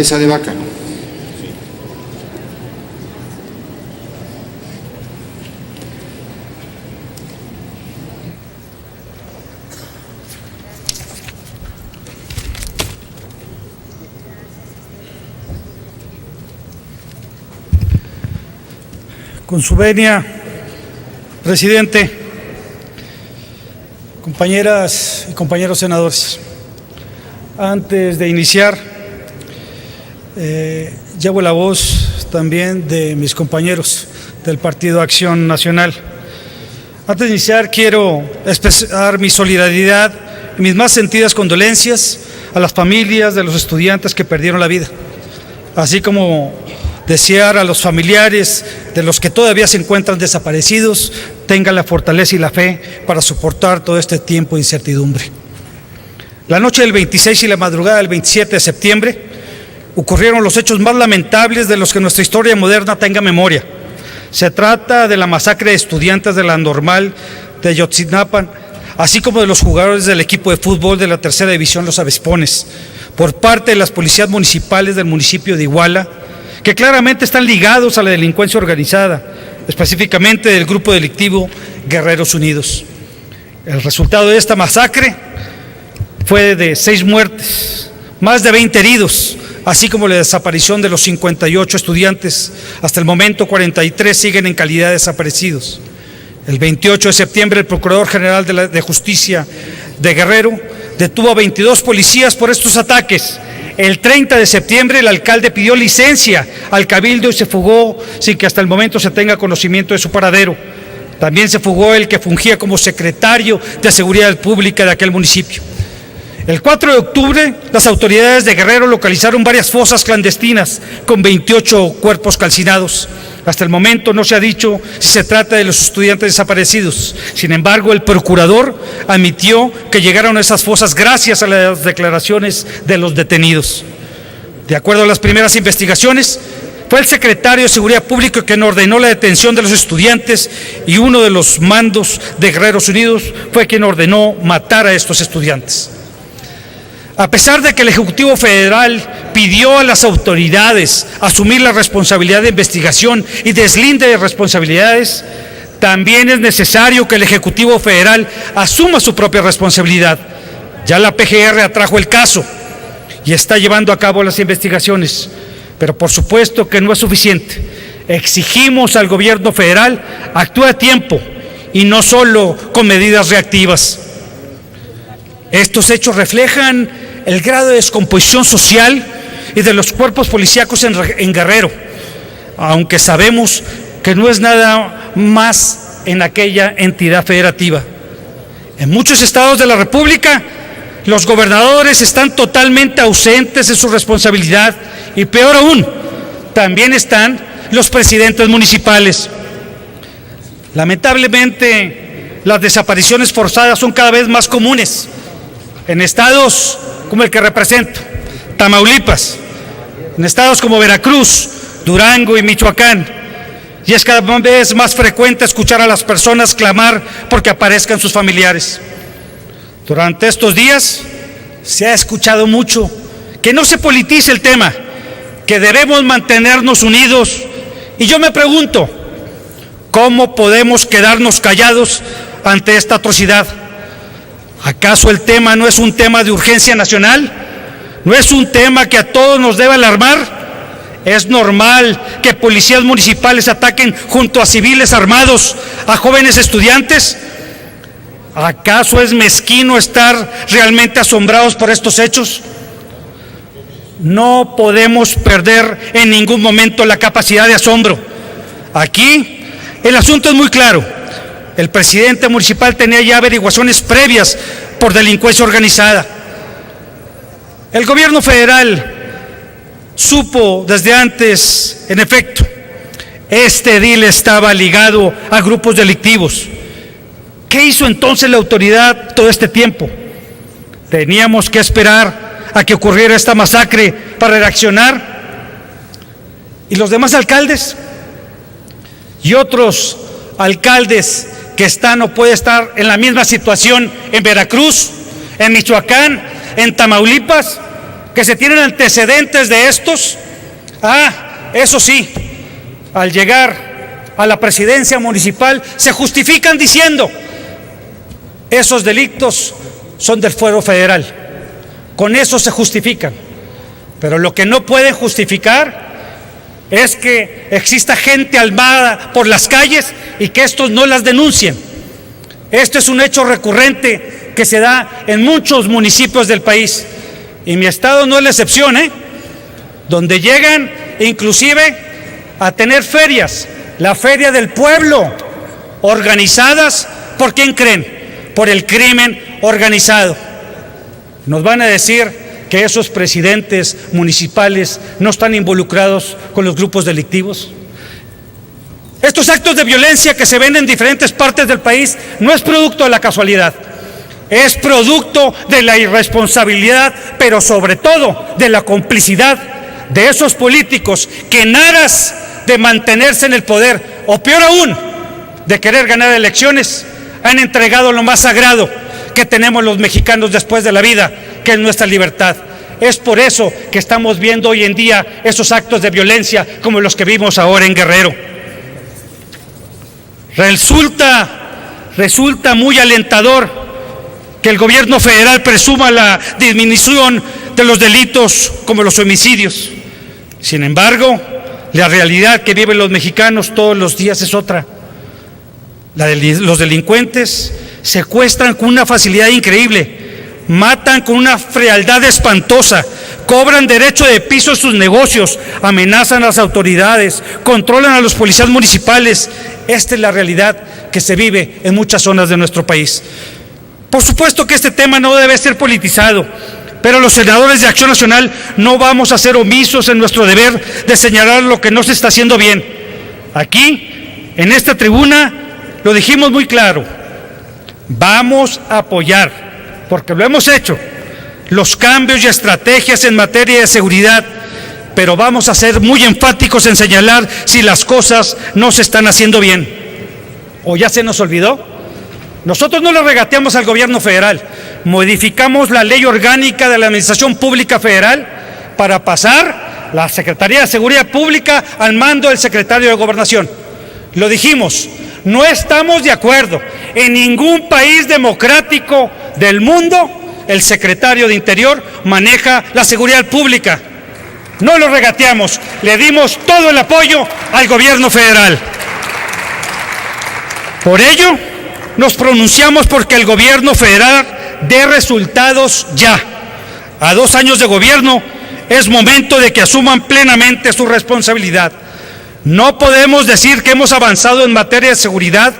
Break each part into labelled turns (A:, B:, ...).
A: cabeza de vaca.
B: Con su venia, presidente, compañeras y compañeros senadores, antes de iniciar, llevo la voz también de mis compañeros del Partido Acción Nacional. Antes de iniciar, quiero expresar mi solidaridad y mis más sentidas condolencias a las familias de los estudiantes que perdieron la vida, así como desear a los familiares de los que todavía se encuentran desaparecidos tengan la fortaleza y la fe para soportar todo este tiempo de incertidumbre. La noche del 26 y la madrugada del 27 de septiembre ocurrieron los hechos más lamentables de los que nuestra historia moderna tenga memoria. Se trata de la masacre de estudiantes de la Normal de Ayotzinapa, así como de los jugadores del equipo de fútbol de la Tercera División Los Avispones, por parte de las policías municipales del municipio de Iguala, que claramente están ligados a la delincuencia organizada, específicamente del grupo delictivo Guerreros Unidos. El resultado de esta masacre fue de 6 muertes, más de 20 heridos, así como la desaparición de los 58 estudiantes. Hasta el momento, 43 siguen en calidad de desaparecidos. El 28 de septiembre, el Procurador General de Justicia de Guerrero detuvo a 22 policías por estos ataques. El 30 de septiembre el alcalde pidió licencia al cabildo y se fugó sin que hasta el momento se tenga conocimiento de su paradero. También se fugó el que fungía como secretario de Seguridad Pública de aquel municipio. El 4 de octubre las autoridades de Guerrero localizaron varias fosas clandestinas con 28 cuerpos calcinados. Hasta el momento no se ha dicho si se trata de los estudiantes desaparecidos. Sin embargo, el procurador admitió que llegaron a esas fosas gracias a las declaraciones de los detenidos. De acuerdo a las primeras investigaciones, fue el secretario de Seguridad Pública quien ordenó la detención de los estudiantes y uno de los mandos de Guerreros Unidos fue quien ordenó matar a estos estudiantes. A pesar de que el Ejecutivo Federal pidió a las autoridades asumir la responsabilidad de investigación y deslinde de responsabilidades, también es necesario que el Ejecutivo Federal asuma su propia responsabilidad. Ya la PGR atrajo el caso y está llevando a cabo las investigaciones, pero por supuesto que no es suficiente. Exigimos al gobierno federal actúe a tiempo y no solo con medidas reactivas. Estos hechos reflejan el grado de descomposición social y de los cuerpos policíacos en Guerrero, aunque sabemos que no es nada más en aquella entidad federativa. En muchos estados de la República, los gobernadores están totalmente ausentes de su responsabilidad y peor aún, también están los presidentes municipales. Lamentablemente, las desapariciones forzadas son cada vez más comunes en estados como el que represento, Tamaulipas, en estados como Veracruz, Durango y Michoacán, y es cada vez más frecuente escuchar a las personas clamar porque aparezcan sus familiares. Durante estos días se ha escuchado mucho que no se politice el tema, que debemos mantenernos unidos, y yo me pregunto, ¿cómo podemos quedarnos callados ante esta atrocidad? ¿Acaso el tema no es un tema de urgencia nacional? ¿No es un tema que a todos nos debe alarmar? ¿Es normal que policías municipales ataquen junto a civiles armados a jóvenes estudiantes? ¿Acaso es mezquino estar realmente asombrados por estos hechos? No podemos perder en ningún momento la capacidad de asombro. Aquí el asunto es muy claro. El presidente municipal tenía ya averiguaciones previas por delincuencia organizada. El gobierno federal supo desde antes, en efecto, este edil estaba ligado a grupos delictivos. ¿Qué hizo entonces la autoridad todo este tiempo? Teníamos que esperar a que ocurriera esta masacre para reaccionar. ¿Y los demás alcaldes? Y otros alcaldes que están o pueden estar en la misma situación en Veracruz, en Michoacán, en Tamaulipas. que se tienen antecedentes de estos. Eso sí, al llegar a la presidencia municipal se justifican diciendo: esos delitos son del fuero federal. Con eso se justifican. Pero lo que no pueden justificar es que exista gente armada por las calles y que estos no las denuncien. Esto es un hecho recurrente que se da en muchos municipios del país. Y mi estado no es la excepción, donde llegan inclusive a tener ferias, la feria del pueblo, organizadas, ¿por quién creen? Por el crimen organizado. Nos van a decir que esos presidentes municipales no están involucrados con los grupos delictivos. Estos actos de violencia que se ven en diferentes partes del país no es producto de la casualidad, es producto de la irresponsabilidad, pero sobre todo de la complicidad de esos políticos que en aras de mantenerse en el poder, o peor aún, de querer ganar elecciones, han entregado lo más sagrado que tenemos los mexicanos después de la vida, que es nuestra libertad. Es por eso que estamos viendo hoy en día esos actos de violencia como los que vimos ahora en Guerrero. Resulta muy alentador que el gobierno federal presuma la disminución de los delitos como los homicidios. Sin embargo, la realidad que viven los mexicanos todos los días es otra. Los delincuentes secuestran con una facilidad increíble, matan con una frialdad espantosa, cobran derecho de piso en sus negocios, amenazan a las autoridades, controlan a los policías municipales. Esta es la realidad que se vive en muchas zonas de nuestro país. Por supuesto que este tema no debe ser politizado, pero los senadores de Acción Nacional no vamos a ser omisos en nuestro deber de señalar lo que no se está haciendo bien. Aquí, en esta tribuna, lo dijimos muy claro: vamos a apoyar, porque lo hemos hecho, los cambios y estrategias en materia de seguridad, pero vamos a ser muy enfáticos en señalar si las cosas no se están haciendo bien. ¿O ya se nos olvidó? Nosotros no le regateamos al gobierno federal, modificamos la ley orgánica de la Administración Pública Federal para pasar la Secretaría de Seguridad Pública al mando del secretario de Gobernación. Lo dijimos, no estamos de acuerdo. En ningún país democrático del mundo el secretario de Interior maneja la seguridad pública. No lo regateamos, le dimos todo el apoyo al gobierno federal. Por ello, nos pronunciamos porque el gobierno federal dé resultados ya. A 2 años de gobierno es momento de que asuman plenamente su responsabilidad. No podemos decir que hemos avanzado en materia de seguridad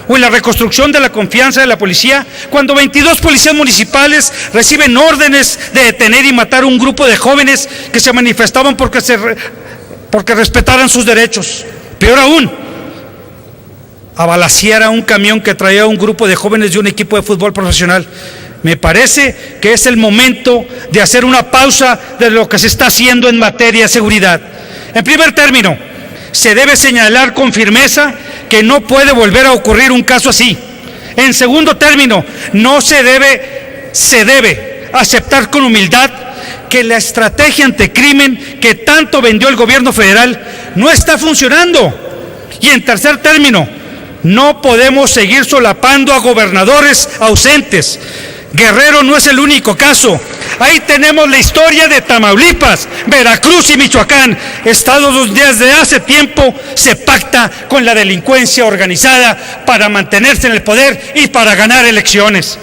B: o en la reconstrucción de la confianza de la policía cuando 22 policías municipales reciben órdenes de detener y matar a un grupo de jóvenes que se manifestaban porque respetaran sus derechos. Peor aún, a balacear a un camión que traía a un grupo de jóvenes de un equipo de fútbol profesional. Me parece que es el momento de hacer una pausa de lo que se está haciendo en materia de seguridad. En primer término, se debe señalar con firmeza que no puede volver a ocurrir un caso así. En segundo término, se debe aceptar con humildad que la estrategia anticrimen que tanto vendió el gobierno federal no está funcionando. Y en tercer término, no podemos seguir solapando a gobernadores ausentes. Guerrero no es el único caso. Ahí tenemos la historia de Tamaulipas, Veracruz y Michoacán, estados donde desde hace tiempo se pacta con la delincuencia organizada para mantenerse en el poder y para ganar elecciones.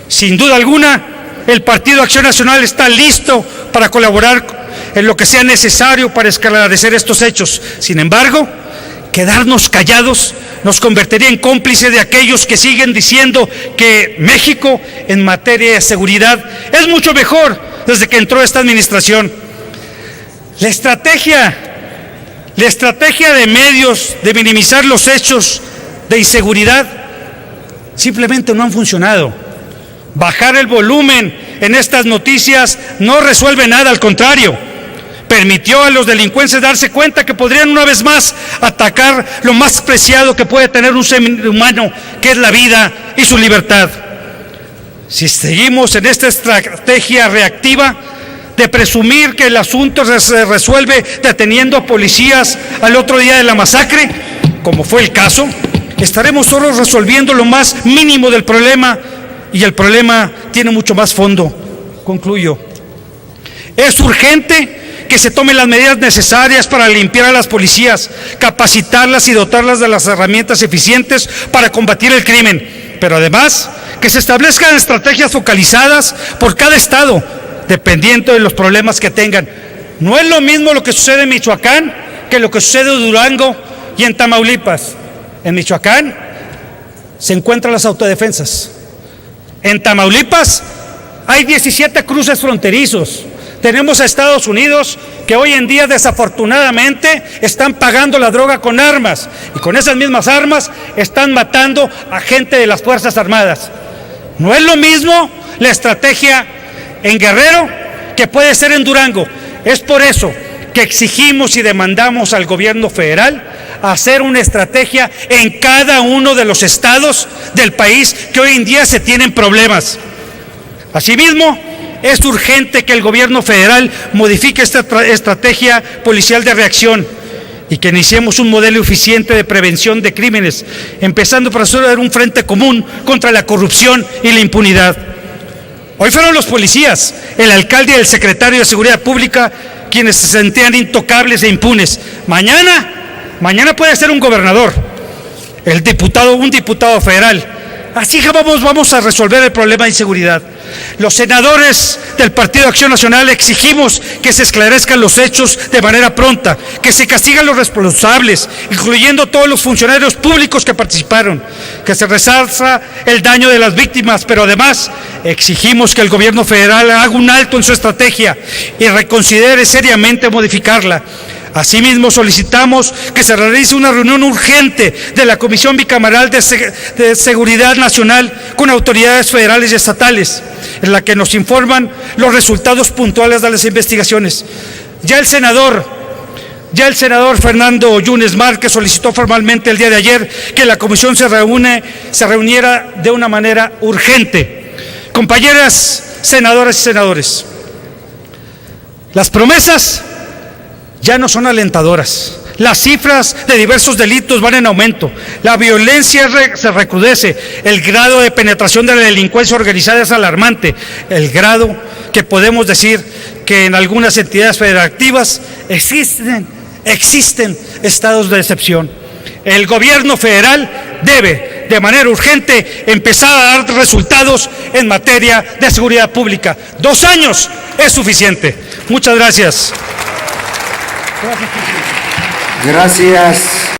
B: Sin duda alguna, el Partido Acción Nacional está listo para colaborar en lo que sea necesario para esclarecer estos hechos. Sin embargo, quedarnos callados nos convertiría en cómplice de aquellos que siguen diciendo que México en materia de seguridad es mucho mejor desde que entró esta administración. La estrategia de medios de minimizar los hechos de inseguridad simplemente no han funcionado. Bajar el volumen en estas noticias no resuelve nada, al contrario. Permitió a los delincuentes darse cuenta que podrían una vez más atacar lo más preciado que puede tener un ser humano, que es la vida y su libertad. Si seguimos en esta estrategia reactiva de presumir que el asunto se resuelve deteniendo a policías al otro día de la masacre, como fue el caso, estaremos solo resolviendo lo más mínimo del problema, y el problema tiene mucho más fondo. Concluyo. Es urgente que se tomen las medidas necesarias para limpiar a las policías, capacitarlas y dotarlas de las herramientas eficientes para combatir el crimen, pero además que se establezcan estrategias focalizadas por cada estado, dependiendo de los problemas que tengan. No es lo mismo lo que sucede en Michoacán que lo que sucede en Durango y en Tamaulipas. En Michoacán se encuentran las autodefensas. En Tamaulipas hay 17 cruces fronterizos. Tenemos a Estados Unidos que hoy en día desafortunadamente están pagando la droga con armas, y con esas mismas armas están matando a gente de las Fuerzas Armadas. No es lo mismo la estrategia en Guerrero que puede ser en Durango. Es por eso que exigimos y demandamos al gobierno federal hacer una estrategia en cada uno de los estados del país que hoy en día se tienen problemas. Asimismo, es urgente que el gobierno federal modifique esta estrategia policial de reacción y que iniciemos un modelo eficiente de prevención de crímenes, empezando por hacer un frente común contra la corrupción y la impunidad. Hoy fueron los policías, el alcalde y el secretario de Seguridad Pública quienes se sentían intocables e impunes. Mañana puede ser un gobernador, un diputado federal. Así que vamos a resolver el problema de inseguridad. Los senadores del Partido Acción Nacional exigimos que se esclarezcan los hechos de manera pronta, que se castiguen los responsables, incluyendo todos los funcionarios públicos que participaron, que se resarza el daño de las víctimas, pero además exigimos que el gobierno federal haga un alto en su estrategia y reconsidere seriamente modificarla. Asimismo, solicitamos que se realice una reunión urgente de la Comisión Bicameral de Seguridad Nacional con autoridades federales y estatales, en la que nos informan los resultados puntuales de las investigaciones. Ya el senador Fernando Yunes Márquez solicitó formalmente el día de ayer que la comisión se reuniera de una manera urgente. Compañeras senadoras y senadores, las promesas ya no son alentadoras. Las cifras de diversos delitos van en aumento, la violencia se recrudece, el grado de penetración de la delincuencia organizada es alarmante, el grado que podemos decir que en algunas entidades federativas existen estados de excepción. El gobierno federal debe, de manera urgente, empezar a dar resultados en materia de seguridad pública. 2 años es suficiente. Muchas gracias.
A: Gracias.